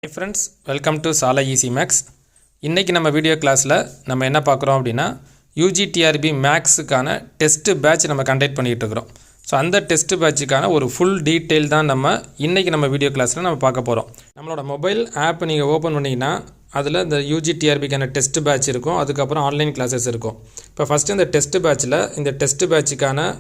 Hi friends, welcome to Sala Easy Max. இன்னைக்கு நம்ம video கிளாஸில் நம்ம என்ன பார்க்குறோம் அப்படின்னா UGTRB மேக்ஸுக்கான டெஸ்ட் பேட்ச் நம்ம கண்டக்ட் பண்ணிகிட்டு இருக்கிறோம். ஸோ அந்த டெஸ்ட் பேட்சுக்கான ஒரு ஃபுல் டீட்டெயில் தான் இன்றைக்கி நம்ம வீடியோ கிளாஸில் நம்ம பார்க்க போகிறோம். நம்மளோட மொபைல் ஆப் நீங்கள் ஓப்பன் பண்ணிங்கன்னா அதில் இந்த UGTRBக்கான டெஸ்ட் பேட்ச் இருக்கும், அதுக்கப்புறம் ஆன்லைன் கிளாஸஸ் இருக்கும். இப்போ ஃபஸ்ட்டு இந்த டெஸ்ட் பேட்சில் இந்த டெஸ்ட் பேட்சுக்கான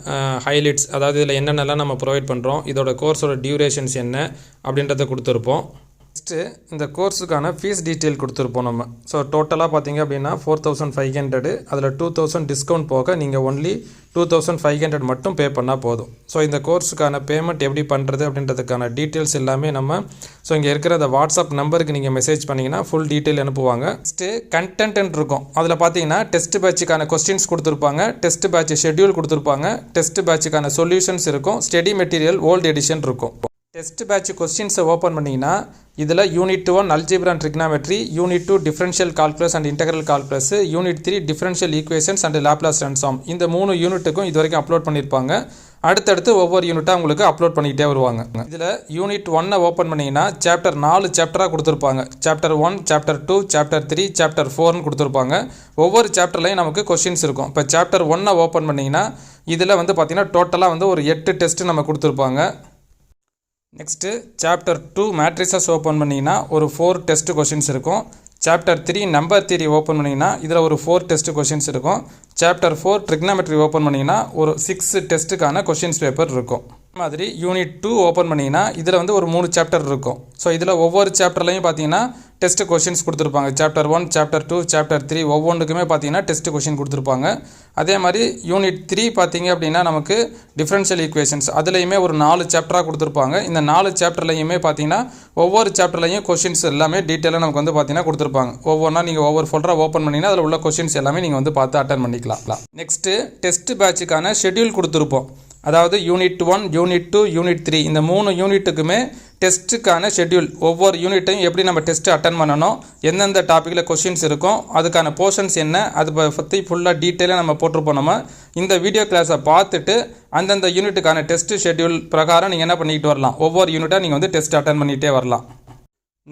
ஹைலைட்ஸ், அதாவது இதில் என்னென்னலாம் நம்ம ப்ரொவைட் பண்ணுறோம், இதோட கோர்ஸோட டியூரேஷன்ஸ் என்ன அப்படின்றத கொடுத்துருப்போம். நெக்ஸ்ட்டு இந்த கோர்ஸுக்கான ஃபீஸ் டீட்டெயில் கொடுத்துருப்போம் நம்ம. ஸோ டோட்டலாக பார்த்தீங்க அப்படின்னா 4500, அதில் 2000 டிஸ்கவுண்ட் போக நீங்கள் ஒன்லி 2500 மட்டும் பே பண்ணால் போதும். ஸோ இந்த கோர்ஸுக்கான பேமெண்ட் எப்படி பண்ணுறது அப்படின்றதுக்கான டீட்டெயில்ஸ் எல்லாமே ஸோ இங்கே இருக்கிற அந்த வாட்ஸ்அப் நம்பருக்கு நீங்கள் மெசேஜ் பண்ணிங்கன்னா ஃபுல் டீட்டெயில் அனுப்புவாங்க. நெக்ஸ்ட்டு கண்டென்ட் இருக்கும், அதில் பார்த்தீங்கன்னா டெஸ்ட் பேட்சுக்கான கொஸ்டின்ஸ் கொடுத்துருப்பாங்க, டெஸ்ட் பேட்ச் ஷெட்யூல் கொடுத்துருப்பாங்க, டெஸ்ட் பேட்சுக்கான சொல்யூஷன்ஸ் இருக்கும், ஸ்டடி மெட்டீரியல் ஓல்டு எடிஷன் இருக்கும். டெஸ்ட் பேட்ச் கொஸ்டின்ஸை ஓப்பன் பண்ணிங்கன்னா இதில் unit 1 algebra and trigonometry, unit 2 differential calculus and integral calculus, unit 3 differential equations and Laplace transform, இந்த 3 யூனிட்டுக்கும் இது வரைக்கும் அப்லோட் பண்ணியிருப்பாங்க. அடுத்தடுத்து ஒவ்வொரு யூனிட்டாக உங்களுக்கு அப்லோட் பண்ணிக்கிட்டே வருவாங்க. இதில் யூனிட் 1 ஓப்பன் பண்ணிங்கன்னா சாப்டர் 4 சாப்டராக கொடுத்துருப்பாங்க. சாப்டர் 1, சாப்டர் 2, சாப்டர் 3, சாப்டர் 4னு கொடுத்துருப்பாங்க. ஒவ்வொரு சாப்டர்லையும் நமக்கு கொஸ்டின்ஸ் இருக்கும். இப்போ சாப்டர் 1 ஓப்பன் பண்ணிங்கன்னா இதில் பார்த்தீங்கன்னா டோட்டலாக ஒரு 8 டெஸ்ட்டு நம்ம கொடுத்துருப்பாங்க. நெக்ஸ்ட்டு சாப்டர் 2 மேட்ரிசஸ் ஓப்பன் பண்ணிங்கன்னா ஒரு 4 டெஸ்ட் கொஷின்ஸ் இருக்கும். சாப்டர் 3 நம்பர் தியரி ஓப்பன் பண்ணிங்கன்னா இதில் ஒரு 4 டெஸ்ட் கொஷின்ஸ் இருக்கும். சாப்டர் 4 ட்ரிக்னாமெட்ரி ஓப்பன் பண்ணிங்கன்னா ஒரு 6 டெஸ்ட்டுக்கான கொஷின்ஸ் பேப்பர் இருக்கும். மாதிரி யூனிட் 2 ஓப்பன் பண்ணிங்கன்னா இதில் ஒரு 3 சாப்டர் இருக்கும். ஸோ இதில் ஒவ்வொரு சாப்டர்லையும் பார்த்தீங்கன்னா டெஸ்ட் கொஷின்ஸ் கொடுத்துருப்பாங்க. சாப்டர் 1, சாப்டர் 2, சாப்டர் 3 ஒவ்வொன்றுக்குமே பார்த்தீங்கன்னா டெஸ்ட் கொஷின் கொடுத்துருப்பாங்க. அதே மாதிரி யூனிட் 3 பார்த்தீங்க அப்படின்னா நமக்கு டிஃபரன்ஷியல் ஈக்குவேஷன்ஸ், அதுலேயுமே ஒரு 4 சாப்டராக கொடுத்துருப்பாங்க. இந்த 4 சாப்டர்லையுமே பார்த்தீங்கன்னா ஒவ்வொரு சாப்டர்லையும் கொஷின்ஸ் எல்லாமே டீட்டெயிலாக நமக்கு பார்த்தீங்கன்னா கொடுத்துருப்பாங்க. ஒவ்வொன்றா நீங்கள் ஒவ்வொரு ஃபோல்டராக ஓப்பன் பண்ணிங்கன்னா அதில் உள்ள கொஷின்ஸ் எல்லாமே நீங்கள் பார்த்து அட்டன் பண்ணிக்கலாம். நெக்ஸ்ட்டு டெஸ்ட் பேட்சுக்கான ஷெட்யூல் கொடுத்துருப்போம். அதாவது யூனிட் 1, யூனிட் 2, யூனிட் 3 இந்த 3 யூனிட்டுக்குமே டெஸ்ட்டுக்கான ஷெட்யூல், ஒவ்வொரு யூனிட்டையும் எப்படி நம்ம டெஸ்ட்டு அட்டன் பண்ணணும், எந்தெந்த டாப்பிக்கில் கொஷின்ஸ் இருக்கும், அதுக்கான போர்ஷன்ஸ் என்ன, அது பற்றி ஃபுல்லாக டீட்டெயிலாக நம்ம போட்டிருப்போம். நம்ம இந்த வீடியோ கிளாஸை பார்த்துட்டு அந்தந்த யூனிட்டுக்கான டெஸ்ட் ஷெட்யூல் பிரகாரம் நீங்கள் என்ன பண்ணிக்கிட்டு வரலாம், ஒவ்வொரு யூனிட்டாக நீங்கள் டெஸ்ட் அட்டன் பண்ணிகிட்டே வரலாம்.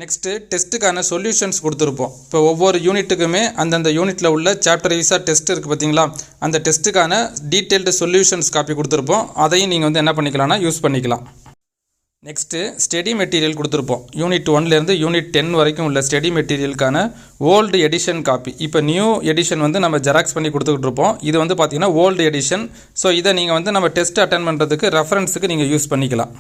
நெக்ஸ்ட்டு டெஸ்ட்டுக்கான சொல்யூஷன்ஸ் கொடுத்துருப்போம். இப்போ ஒவ்வொரு யூனிட்டுக்குமே அந்தந்த யூனிட்டில் உள்ள சாப்டர் வைஸாக டெஸ்ட் இருக்குது பார்த்தீங்களா, அந்த டெஸ்ட்டுக்கான டீட்டெயில்டு சொல்யூஷன்ஸ் காப்பி கொடுத்துருப்போம். அதையும் நீங்கள் என்ன பண்ணிக்கலாம்னா யூஸ் பண்ணிக்கலாம். நெக்ஸ்ட்டு ஸ்டடி மெட்டீரியல் கொடுத்துருப்போம். யூனிட் 1லேருந்து யூனிட் 10 வரைக்கும் உள்ள ஸ்டடி மெட்டீரியலுக்கான ஓல்டு எடிஷன் காப்பி. இப்போ நியூ எடிஷன் நம்ம ஜெராக்ஸ் பண்ணி கொடுத்துக்கிட்டு இருப்போம். இது பார்த்தீங்கன்னா ஓல்டு எடிஷன். ஸோ இதை நீங்கள் நம்ம டெஸ்ட் அட்டன் பண்ணுறதுக்கு ரெஃபரன்ஸுக்கு நீங்கள் யூஸ் பண்ணிக்கலாம்.